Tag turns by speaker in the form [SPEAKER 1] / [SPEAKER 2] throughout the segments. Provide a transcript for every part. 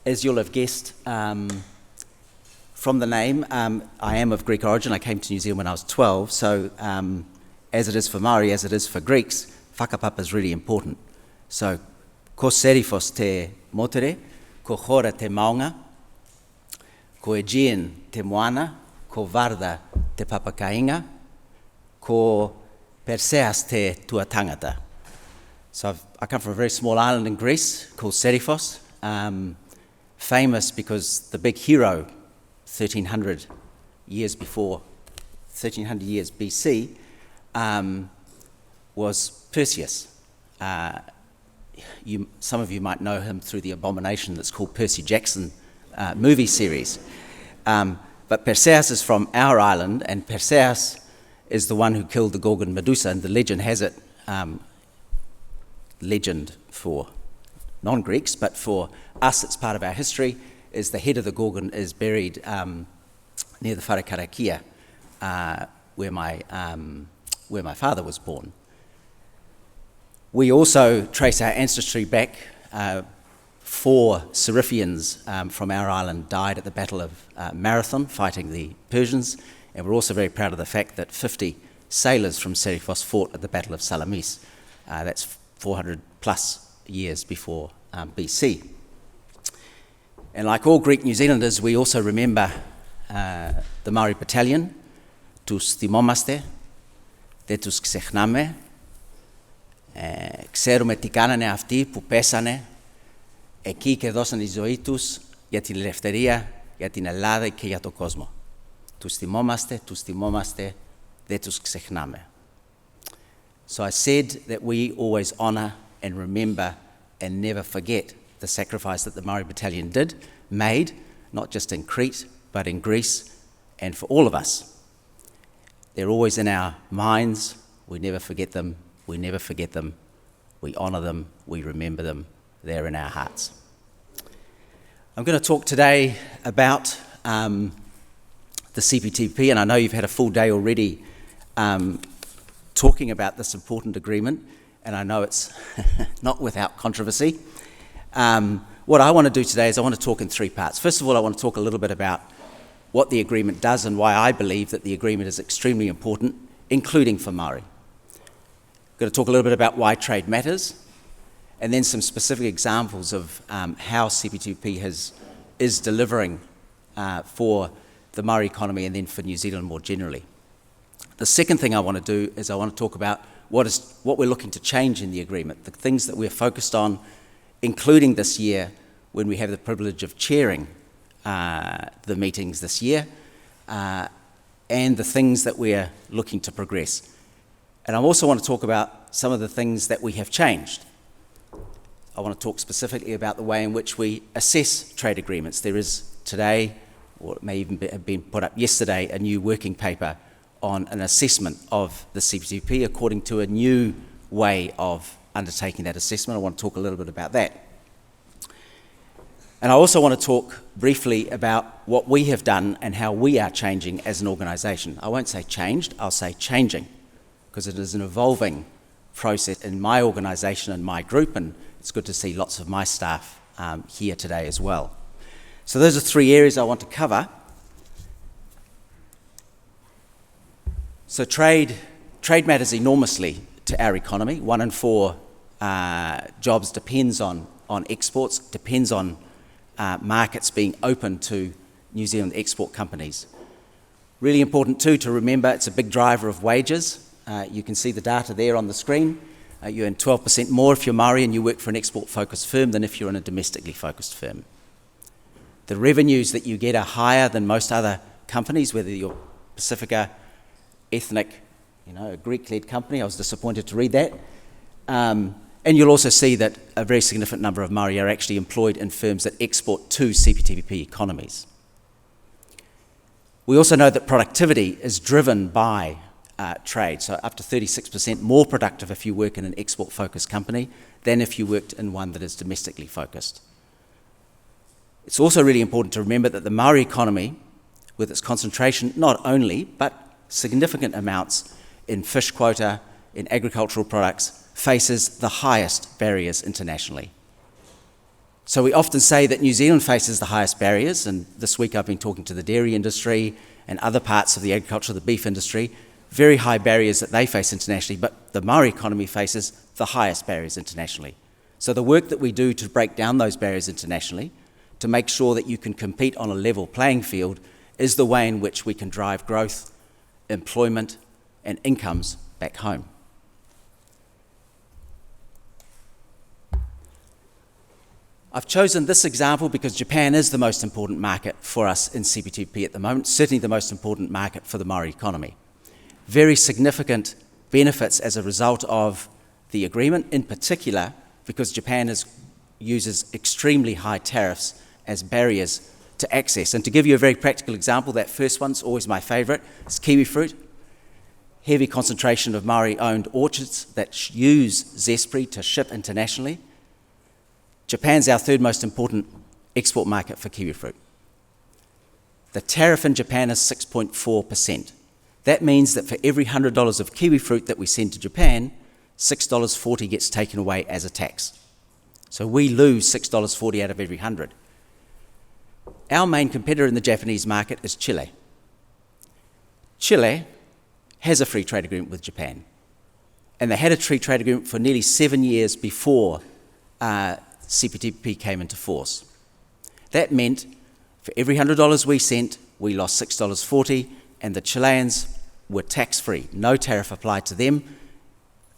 [SPEAKER 1] As you'll have guessed from the name, I am of Greek origin. I came to New Zealand when I was 12, so as it is for Māori, as it is for Greeks, whakapapa is really important. So, ko serifos te motere, ko hora te maunga, ko Aegean te moana, ko Varda te papakainga, ko Perseas te tuatangata. So I come from a very small island in Greece called Serifos, famous because the big hero 1300 years BC was Perseus. Some of you might know him through the abomination that's called Percy Jackson movie series. But Perseus is from our island, and Perseus is the one who killed the Gorgon Medusa, and the legend has it, legend for non-Greeks, but for us it's part of our history, is the head of the Gorgon is buried near the Wharekarakia, where my father was born. We also trace our ancestry back. 4 Seriphians from our island died at the Battle of Marathon fighting the Persians, and we're also very proud of the fact that 50 sailors from Serifos fought at the Battle of Salamis. That's 400 plus years before BC. And like all Greek New Zealanders, we also remember the Māori battalion, τους θυμόμαστε, δεν τους ξεχνάμε, ξέρουμε τι κάνανε αυτοί που πέσανε εκεί και δώσαν τη ζωή τους για την ελευθερία, για την Ελλάδα και για τον κόσμο. Τους θυμόμαστε, δεν τους ξεχνάμε. So I said that we always honour and remember and never forget the sacrifice that the Māori battalion made, not just in Crete, but in Greece, and for all of us. They're always in our minds. We never forget them. We never forget them. We honour them. We remember them. They're in our hearts. I'm going to talk today about the CPTPP, and I know you've had a full day already talking about this important agreement, and I know it's not without controversy. What I want to do today is I want to talk in 3 parts. First of all, I want to talk a little bit about what the agreement does and why I believe that the agreement is extremely important, including for Māori. I'm going to talk a little bit about why trade matters, and then some specific examples of how CPTPP is delivering for the Māori economy and then for New Zealand more generally. The second thing I want to do is I want to talk about what we're looking to change in the agreement, the things that we're focused on, including this year when we have the privilege of chairing the meetings this year, and the things that we're looking to progress. And I also want to talk about some of the things that we have changed. I want to talk specifically about the way in which we assess trade agreements. There is today, or it may even have been put up yesterday, a new working paper on an assessment of the CPTPP according to a new way of undertaking that assessment. I want to talk a little bit about that. And I also want to talk briefly about what we have done and how we are changing as an organisation. I won't say changed, I'll say changing, because it is an evolving process in my organisation and my group, and it's good to see lots of my staff here today as well. So those are 3 areas I want to cover. So trade matters enormously to our economy. 1 in 4 jobs depends on exports, depends on markets being open to New Zealand export companies. Really important too to remember it's a big driver of wages. You can see the data there on the screen. You earn 12% more if you're Māori and you work for an export-focused firm than if you're in a domestically focused firm. The revenues that you get are higher than most other companies, whether you're Pacifica, ethnic, a Greek-led company. I was disappointed to read that. And you'll also see that a very significant number of Māori are actually employed in firms that export to CPTPP economies. We also know that productivity is driven by trade, so up to 36% more productive if you work in an export-focused company than if you worked in one that is domestically focused. It's also really important to remember that the Māori economy, with its concentration not only, but significant amounts in fish quota, in agricultural products, faces the highest barriers internationally. So we often say that New Zealand faces the highest barriers, and this week I've been talking to the dairy industry and other parts of the agriculture, the beef industry, very high barriers that they face internationally, but the Māori economy faces the highest barriers internationally. So the work that we do to break down those barriers internationally, to make sure that you can compete on a level playing field, is the way in which we can drive growth, employment, and incomes back home. I've chosen this example because Japan is the most important market for us in CPTPP at the moment, certainly the most important market for the Māori economy. Very significant benefits as a result of the agreement, in particular because Japan uses extremely high tariffs as barriers to access. And to give you a very practical example, that first one's always my favourite, it's kiwi fruit. Heavy concentration of Māori-owned orchards that use zespri to ship internationally. Japan's our third most important export market for kiwi fruit. The tariff in Japan is 6.4%. That means that for every $100 of kiwi fruit that we send to Japan, $6.40 gets taken away as a tax. So we lose $6.40 out of every 100. Our main competitor in the Japanese market is Chile. Chile has a free trade agreement with Japan, and they had a free trade agreement for nearly 7 years before CPTPP came into force. That meant for every $100 we sent, we lost $6.40, and the Chileans were tax-free. No tariff applied to them.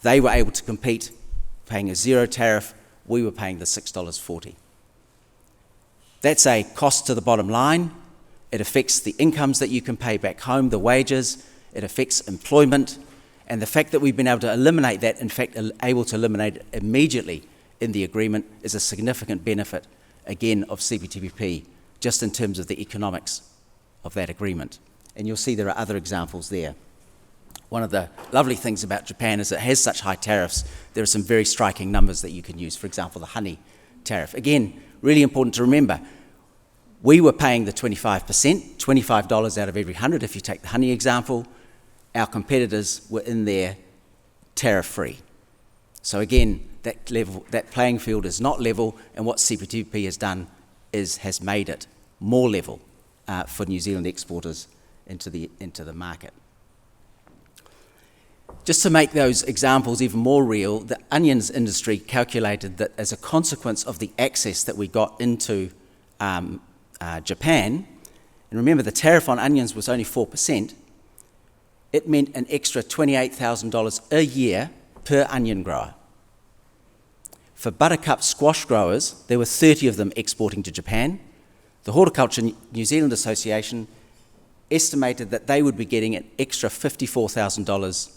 [SPEAKER 1] They were able to compete, paying a zero tariff. We were paying the $6.40. That's a cost to the bottom line. It affects the incomes that you can pay back home, the wages. It affects employment. And the fact that we've been able to eliminate that, in fact, able to eliminate it immediately in the agreement, is a significant benefit, again, of CPTPP, just in terms of the economics of that agreement. And you'll see there are other examples there. One of the lovely things about Japan is it has such high tariffs. There are some very striking numbers that you can use. For example, the honey tariff. Again, really important to remember. We were paying the 25%, $25 out of every 100 if you take the honey example. Our competitors were in there tariff-free. So again, that playing field is not level, and what CPTPP has done has made it more level for New Zealand exporters into the market. Just to make those examples even more real, the onions industry calculated that as a consequence of the access that we got into Japan, and remember the tariff on onions was only 4%, it meant an extra $28,000 a year per onion grower. For buttercup squash growers, there were 30 of them exporting to Japan. The Horticulture New Zealand Association estimated that they would be getting an extra $54,000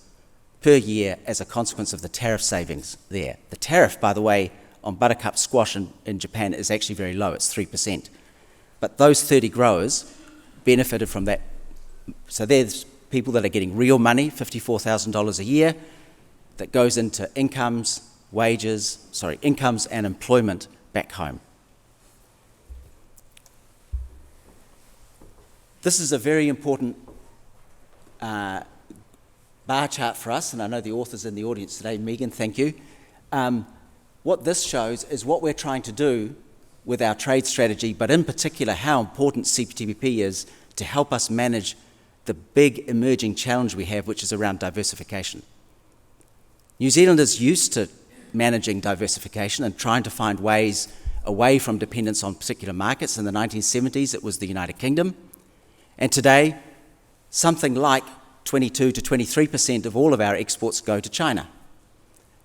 [SPEAKER 1] per year as a consequence of the tariff savings there. The tariff, by the way, on buttercup squash in Japan is actually very low, it's 3%. But those 30 growers benefited from that. So there's people that are getting real money, $54,000 a year, that goes into incomes and employment back home. This is a very important bar chart for us, and I know the author's in the audience today. Megan, thank you. What this shows is what we're trying to do with our trade strategy, but in particular how important CPTPP is to help us manage the big emerging challenge we have, which is around diversification. New Zealand is used to managing diversification and trying to find ways away from dependence on particular markets. In the 1970s, it was the United Kingdom. And today, something like 22 to 23% of all of our exports go to China.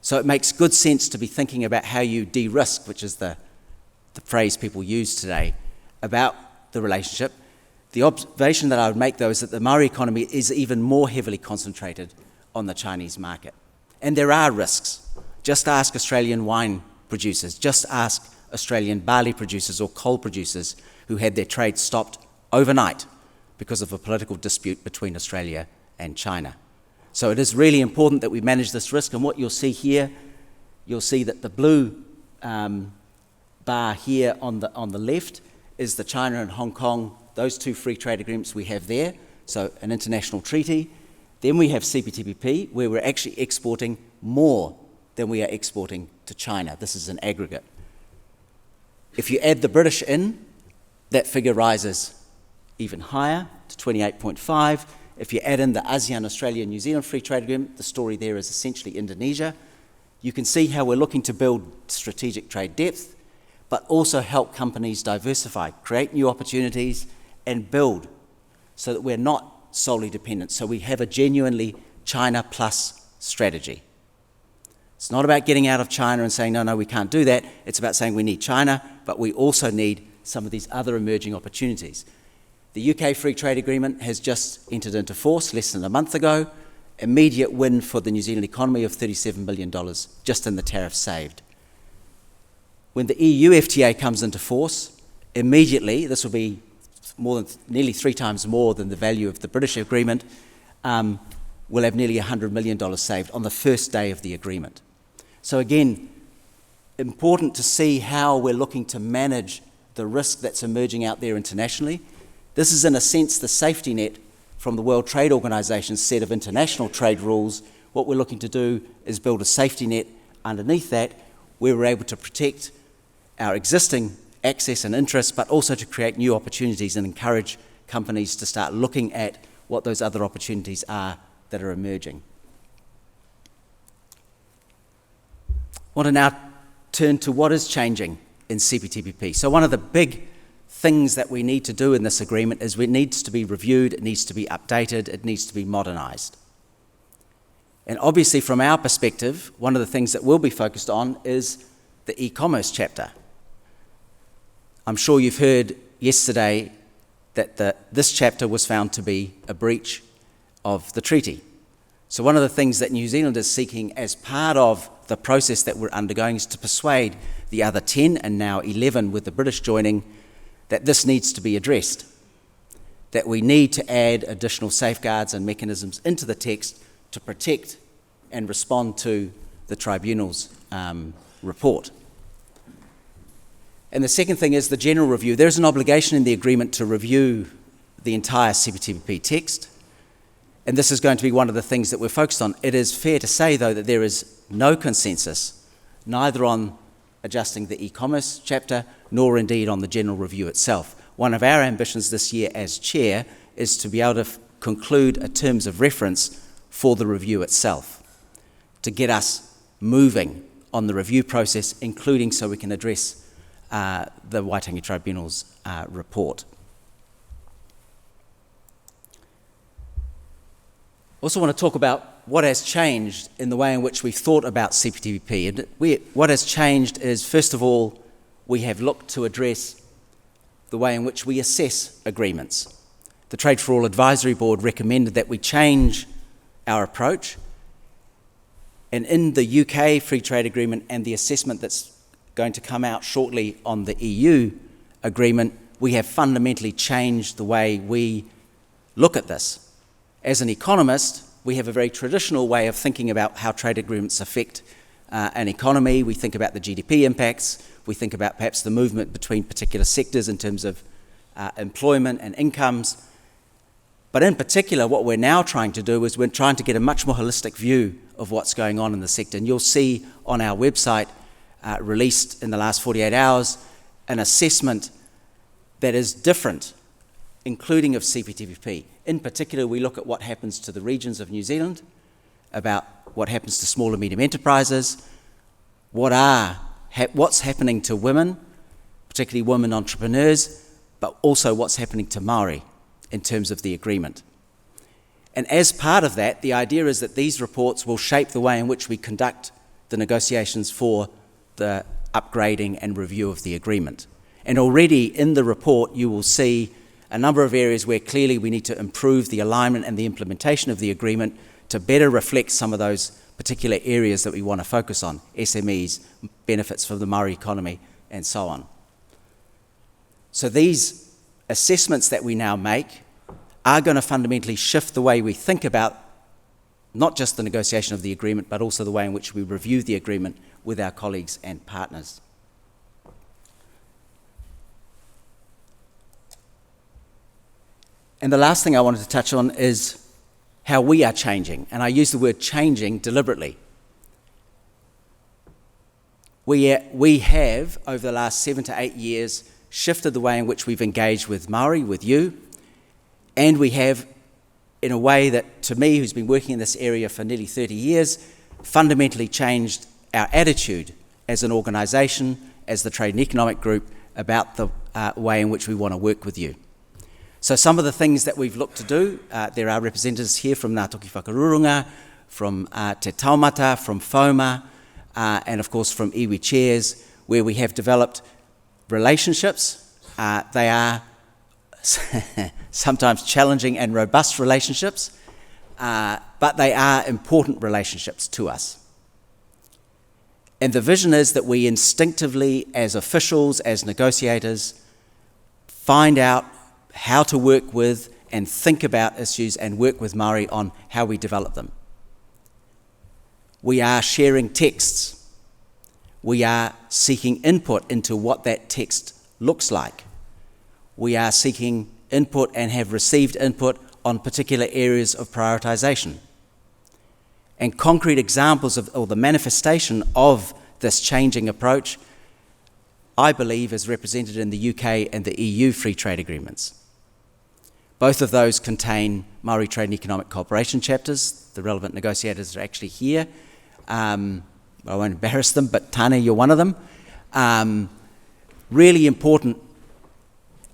[SPEAKER 1] So it makes good sense to be thinking about how you de-risk, which is the phrase people use today, about the relationship. The observation that I would make, though, is that the Māori economy is even more heavily concentrated on the Chinese market. And there are risks. Just ask Australian wine producers, just ask Australian barley producers or coal producers who had their trade stopped overnight because of a political dispute between Australia and China. So it is really important that we manage this risk, and what you'll see here, you'll see that the blue bar here on the left is the China and Hong Kong, those two free trade agreements we have there, so an international treaty. Then we have CPTPP, where we're actually exporting more than we are exporting to China. This is an aggregate. If you add the British in, that figure rises even higher to 28.5. If you add in the ASEAN, Australia, New Zealand Free Trade Agreement, the story there is essentially Indonesia. You can see how we're looking to build strategic trade depth, but also help companies diversify, create new opportunities, and build so that we're not solely dependent. So we have a genuinely China plus strategy. It's not about getting out of China and saying, no, we can't do that. It's about saying we need China, but we also need some of these other emerging opportunities. The UK Free Trade Agreement has just entered into force less than a month ago. Immediate win for the New Zealand economy of $37 billion just in the tariffs saved. When the EU FTA comes into force, immediately, this will be nearly 3 times more than the value of the British agreement, we'll have nearly $100 million saved on the first day of the agreement. So again, important to see how we're looking to manage the risk that's emerging out there internationally. This is, in a sense, the safety net from the World Trade Organization's set of international trade rules. What we're looking to do is build a safety net underneath that, where we're able to protect our existing access and interests, but also to create new opportunities and encourage companies to start looking at what those other opportunities are that are emerging. I want to now turn to what is changing in CPTPP. So one of the big things that we need to do in this agreement is it needs to be reviewed, it needs to be updated, it needs to be modernised. And obviously from our perspective, one of the things that we'll be focused on is the e-commerce chapter. I'm sure you've heard yesterday that this chapter was found to be a breach of the treaty. So one of the things that New Zealand is seeking as part of the process that we're undergoing is to persuade the other 10, and now 11 with the British joining, that this needs to be addressed, that we need to add additional safeguards and mechanisms into the text to protect and respond to the tribunal's report. And the second thing is the general review. There's an obligation in the agreement to review the entire CPTPP text, and this is going to be one of the things that we're focused on. It is fair to say, though, that there is no consensus, neither on adjusting the e-commerce chapter, nor indeed on the general review itself. One of our ambitions this year as chair is to be able to conclude a terms of reference for the review itself, to get us moving on the review process, including so we can address the Waitangi Tribunal's report. I also want to talk about what has changed in the way in which we've thought about CPTPP. And what has changed is, first of all, we have looked to address the way in which we assess agreements. The Trade for All Advisory Board recommended that we change our approach, and in the UK Free Trade Agreement and the assessment that's going to come out shortly on the EU agreement, we have fundamentally changed the way we look at this. As an economist, we have a very traditional way of thinking about how trade agreements affect an economy. We think about the GDP impacts. We think about perhaps the movement between particular sectors in terms of employment and incomes. But in particular, what we're now trying to do is we're trying to get a much more holistic view of what's going on in the sector. And you'll see on our website, released in the last 48 hours, an assessment that is different, including of CPTPP. In particular, we look at what happens to the regions of New Zealand, about what happens to small and medium enterprises, what's happening to women, particularly women entrepreneurs, but also what's happening to Māori in terms of the agreement. And as part of that, the idea is that these reports will shape the way in which we conduct the negotiations for the upgrading and review of the agreement. And already in the report, you will see a number of areas where clearly we need to improve the alignment and the implementation of the agreement to better reflect some of those particular areas that we want to focus on: SMEs, benefits for the Māori economy, and so on. So these assessments that we now make are going to fundamentally shift the way we think about not just the negotiation of the agreement, but also the way in which we review the agreement with our colleagues and partners. And the last thing I wanted to touch on is how we are changing. And I use the word changing deliberately. We have, over the last 7 to 8 years, shifted the way in which we've engaged with Māori, with you, and we have, in a way that, to me, who's been working in this area for nearly 30 years, fundamentally changed our attitude as an organisation, as the Trade and Economic Group, about the way in which we want to work with you. So some of the things that we've looked to do, there are representatives here from Ngā Toki Whakarurunga, from Te Taumata, from FOMA, and of course from iwi chairs, where we have developed relationships. They are sometimes challenging and robust relationships, but they are important relationships to us. And the vision is that we instinctively, as officials, as negotiators, find out how to work with and think about issues and work with Māori on how we develop them. We are sharing texts. We are seeking input into what that text looks like. We are seeking input and have received input on particular areas of prioritisation. And concrete examples of, or the manifestation of this changing approach, I believe, is represented in the UK and the EU free trade agreements. Both of those contain Māori Trade and Economic Cooperation chapters. The relevant negotiators are actually here. I won't embarrass them, but Tane, you're one of them. Really important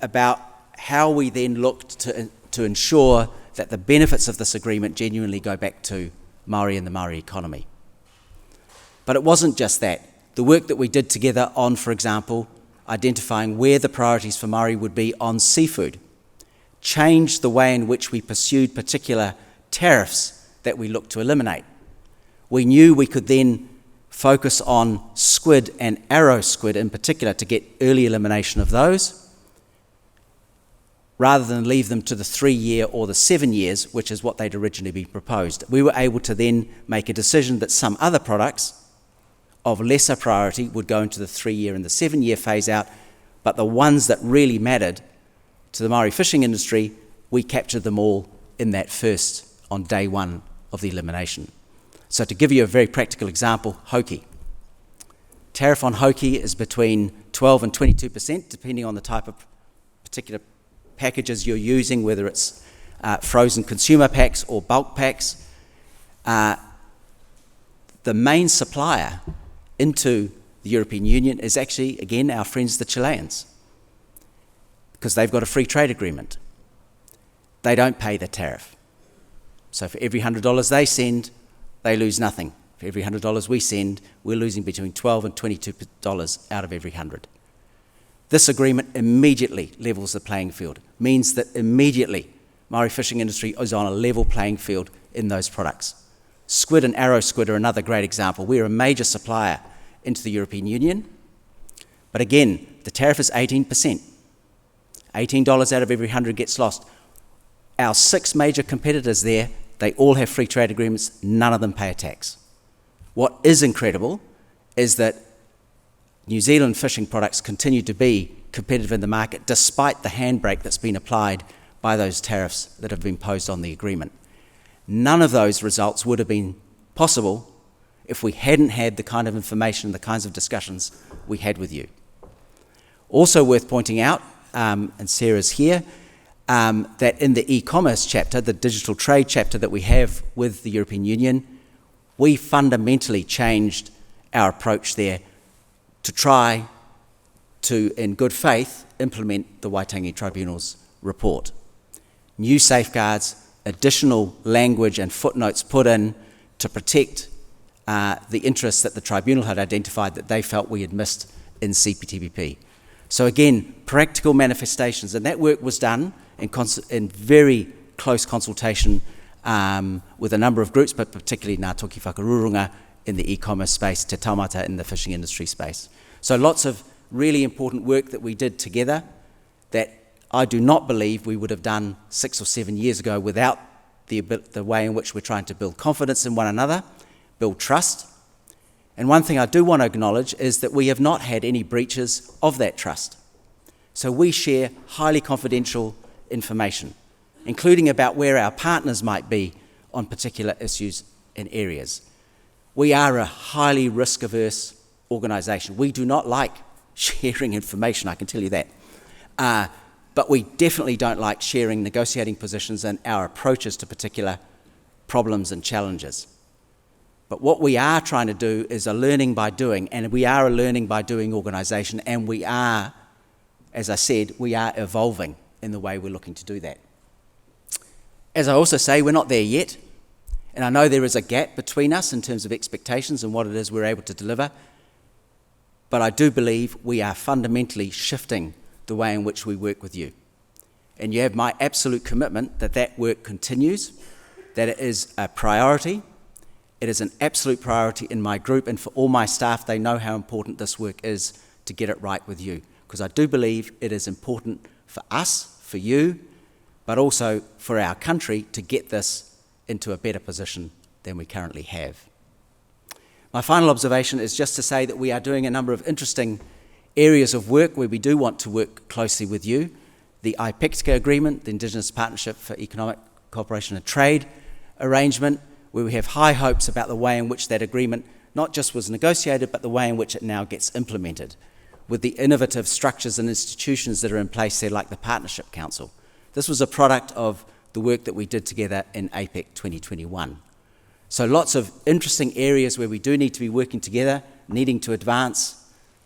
[SPEAKER 1] about how we then looked to ensure that the benefits of this agreement genuinely go back to Māori and the Māori economy. But it wasn't just that. The work that we did together on, for example, identifying where the priorities for Māori would be on seafood, changed the way in which we pursued particular tariffs that we looked to eliminate. We knew we could then focus on squid and arrow squid in particular to get early elimination of those, rather than leave them to the 3-year or the 7 years, which is what they'd originally been proposed. We were able to then make a decision that some other products of lesser priority would go into the 3-year and the 7-year phase out, but the ones that really mattered to the Māori fishing industry, we captured them all in that first, on day one of the elimination. So to give you a very practical example, hoki. Tariff on hoki is between 12 and 22%, depending on the type of particular packages you're using, whether it's frozen consumer packs or bulk packs. The main supplier into the European Union is actually, again, our friends the Chileans, because they've got a free trade agreement. They don't pay the tariff. So for every $100 they send, they lose nothing. For every $100 we send, we're losing between $12 and $22 out of every 100. This agreement immediately levels the playing field, means that immediately Māori fishing industry is on a level playing field in those products. Squid and arrow squid are another great example. We're a major supplier into the European Union, but again, the tariff is 18%. $18 out of every 100 gets lost. Our 6 major competitors there, they all have free trade agreements, none of them pay a tax. What is incredible is that New Zealand fishing products continue to be competitive in the market despite the handbrake that's been applied by those tariffs that have been imposed on the agreement. None of those results would have been possible if we hadn't had the kind of information, the kinds of discussions we had with you. Also worth pointing out, and Sarah's here, that in the e-commerce chapter, the digital trade chapter that we have with the European Union, we fundamentally changed our approach there to try to, in good faith, implement the Waitangi Tribunal's report. New safeguards, additional language and footnotes put in to protect the interests that the Tribunal had identified that they felt we had missed in CPTPP. So again, practical manifestations, and that work was done in very close consultation with a number of groups, but particularly Ngā Toki Whakarurunga in the e-commerce space, Te Taumata in the fishing industry space. So lots of really important work that we did together that I do not believe we would have done 6 or 7 years ago without the way in which we're trying to build confidence in one another, build trust. And one thing I do want to acknowledge is that we have not had any breaches of that trust. So we share highly confidential information, including about where our partners might be on particular issues and areas. We are a highly risk-averse organisation. We do not like sharing information, I can tell you that. But we definitely don't like sharing negotiating positions and our approaches to particular problems and challenges. But what we are trying to do is a learning by doing, and we are a learning by doing organisation, and we are, as I said, we are evolving in the way we're looking to do that. As I also say, we're not there yet, and I know there is a gap between us in terms of expectations and what it is we're able to deliver, but I do believe we are fundamentally shifting the way in which we work with you. And you have my absolute commitment that that work continues, that it is a priority. It is an absolute priority in my group, and for all my staff, they know how important this work is to get it right with you, because I do believe it is important for us, for you, but also for our country to get this into a better position than we currently have. My final observation is just to say that we are doing a number of interesting areas of work where we do want to work closely with you. The IPECTCA agreement, the Indigenous Partnership for Economic Cooperation and Trade arrangement, where we have high hopes about the way in which that agreement not just was negotiated, but the way in which it now gets implemented, with the innovative structures and institutions that are in place there, like the Partnership Council. This was a product of the work that we did together in APEC 2021. So lots of interesting areas where we do need to be working together, needing to advance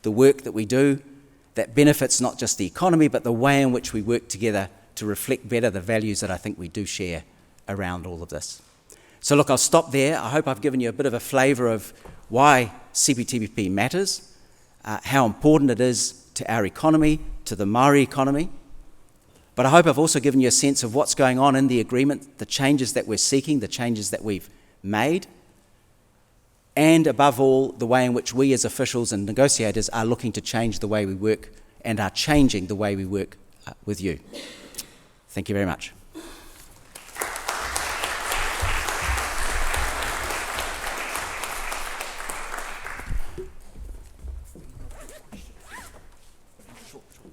[SPEAKER 1] the work that we do that benefits not just the economy, but the way in which we work together to reflect better the values that I think we do share around all of this. So look, I'll stop there. I hope I've given you a bit of a flavour of why CPTPP matters, how important it is to our economy, to the Māori economy. But I hope I've also given you a sense of what's going on in the agreement, the changes that we're seeking, the changes that we've made, and above all, the way in which we as officials and negotiators are looking to change the way we work and are changing the way we work with you. Thank you very much.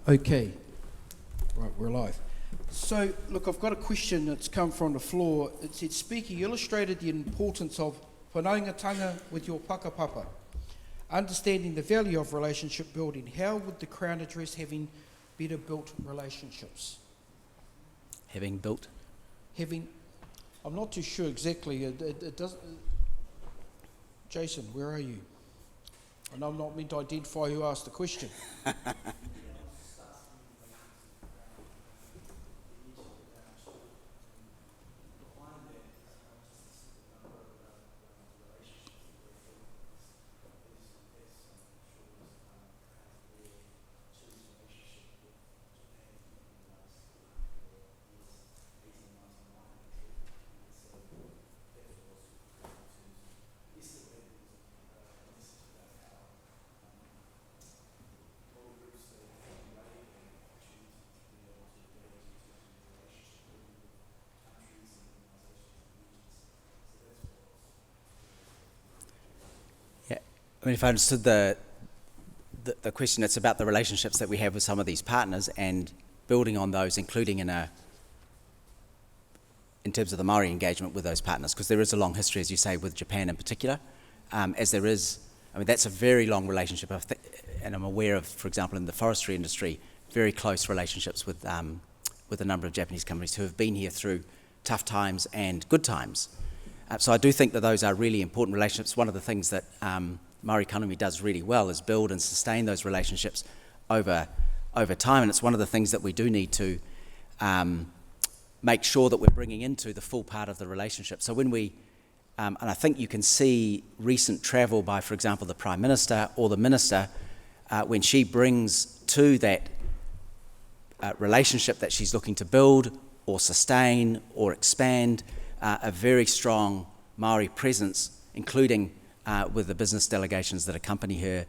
[SPEAKER 2] Okay, right, we're live. So, look, I've got a question that's come from the floor. It said, speaker, you illustrated the importance of whanaungatanga with your whakapapa. Understanding the value of relationship building, how would the Crown address having better built relationships?
[SPEAKER 1] Having,
[SPEAKER 2] I'm not too sure exactly. It doesn't. Jason, where are you? I know I'm not meant to identify who asked the question.
[SPEAKER 1] I mean, if I understood the question, it's about the relationships that we have with some of these partners and building on those, including in terms of the Māori engagement with those partners, because there is a long history, as you say, with Japan in particular, as there is. I mean, that's a very long relationship, and I'm aware of, for example, in the forestry industry, very close relationships with a number of Japanese companies who have been here through tough times and good times. So I do think that those are really important relationships. One of the things that Māori economy does really well is build and sustain those relationships over time, and it's one of the things that we do need to make sure that we're bringing into the full part of the relationship. So when we, and I think you can see recent travel by, for example, the Prime Minister or the Minister, when she brings to that relationship that she's looking to build or sustain or expand a very strong Māori presence, including with the business delegations that accompany her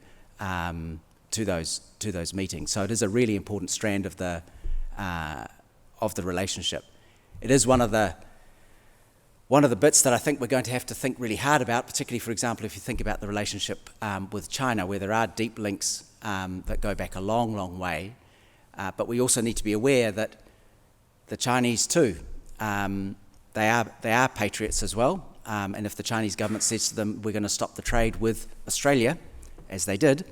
[SPEAKER 1] to those meetings. So it is a really important strand of the relationship. It is one of the bits that I think we're going to have to think really hard about, particularly, for example, if you think about the relationship with China, where there are deep links that go back a long, long way. But we also need to be aware that the Chinese too, they are patriots as well. And if the Chinese government says to them, we're going to stop the trade with Australia, as they did,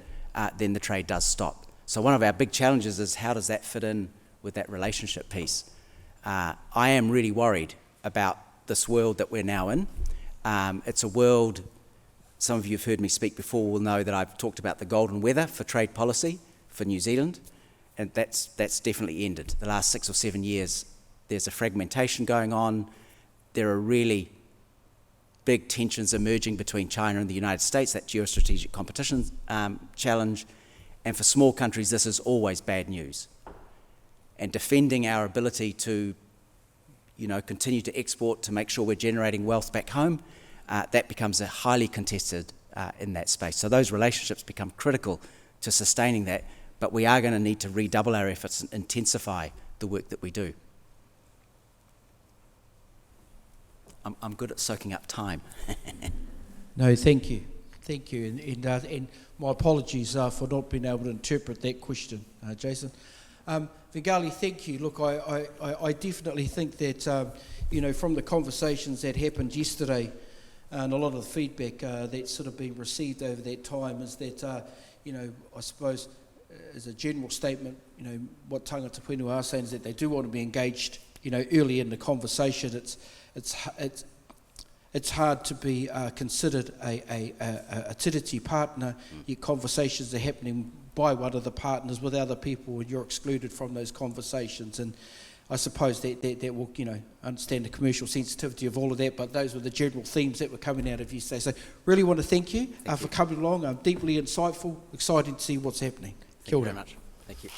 [SPEAKER 1] then the trade does stop. So one of our big challenges is how does that fit in with that relationship piece? I am really worried about this world that we're now in. It's a world, some of you have heard me speak before will know that I've talked about the golden weather for trade policy for New Zealand, and that's definitely ended. The last 6 or 7 years, there's a fragmentation going on. There are really big tensions emerging between China and the United States, that geostrategic competition challenge, and for small countries, this is always bad news. And defending our ability to, continue to export, to make sure we're generating wealth back home, that becomes a highly contested in that space. So those relationships become critical to sustaining that, but we are going to need to redouble our efforts and intensify the work that we do. I'm good at soaking up time.
[SPEAKER 2] No, thank you. Thank you. And my apologies for not being able to interpret that question, Jason. Vangelis, thank you. Look, I definitely think that, from the conversations that happened yesterday and a lot of the feedback that's sort of been received over that time is that, I suppose as a general statement, what tangata whenua are saying is that they do want to be engaged, early in the conversation. It's hard to be considered a tiriti partner, yet conversations are happening by one of the partners with other people and you're excluded from those conversations. And I suppose that will, understand the commercial sensitivity of all of that, but those were the general themes that were coming out of you today. So really want to thank you for coming along. Deeply insightful, exciting to see what's happening.
[SPEAKER 1] Thank you very much. Thank you.